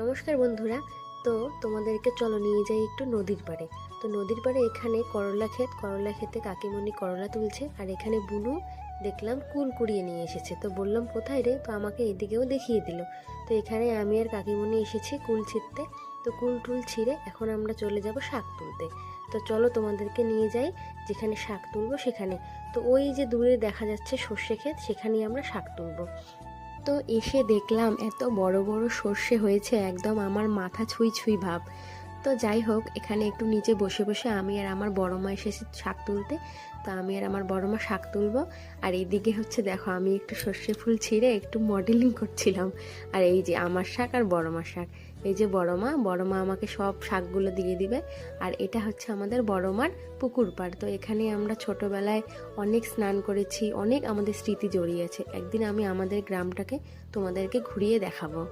নমস্কার বন্ধুরা। তো তোমাদেরকে চলো নিয়ে যাই একটু নদীর পাড়ে। তো নদীর পাড়ে এখানে করলা ক্ষেতে কাকিমণি করলা তুলছে, আর এখানে বুনু দেখলাম কুল কুড়িয়ে নিয়ে এসেছে। তো বললাম কোথায় রে, তো আমাকে এদিকেও দেখিয়ে দিল। তো এখানে আমি আর কাকিমণি এসেছি কুল ছিঁড়তে। তো কুল টুল ছিঁড়ে এখন আমরা চলে যাব শাক তুলতে। তো চলো তোমাদেরকে নিয়ে যাই যেখানে শাক তুলবো সেখানে। তো ওই যে দূরে দেখা যাচ্ছে সর্ষে ক্ষেত, সেখানেই আমরা শাক তুলবো। তো এসে দেখলাম এত বড় বড় সর্ষে হয়েছে, একদম আমার মাথা ছুঁই ছুঁই ভাব। তো যাই হোক, এখানে একটু নিচে বসে বসে আমি আর আমার বড় মা এসেছি শাক তুলতে। তো আমি আর আমার বড় মা শাক তুলবো, আর এইদিকে হচ্ছে দেখো আমি একটু সর্ষে ফুল ছিঁড়ে একটু মডেলিং করছিলাম। আর এই যে আমার শাক আর বড় মার শাক, এই যে বড় মা আমাকে সব শাকগুলো দিয়ে দিবে। আর এটা হচ্ছে আমাদের বড় মার পুকুর পাড়। তো এখানে আমরা ছোটবেলায় অনেক স্নান করেছি, অনেক আমাদের স্মৃতি জড়িয়ে আছে। একদিন আমি আমাদের গ্রামটাকে তোমাদেরকে ঘুরিয়ে দেখাবো।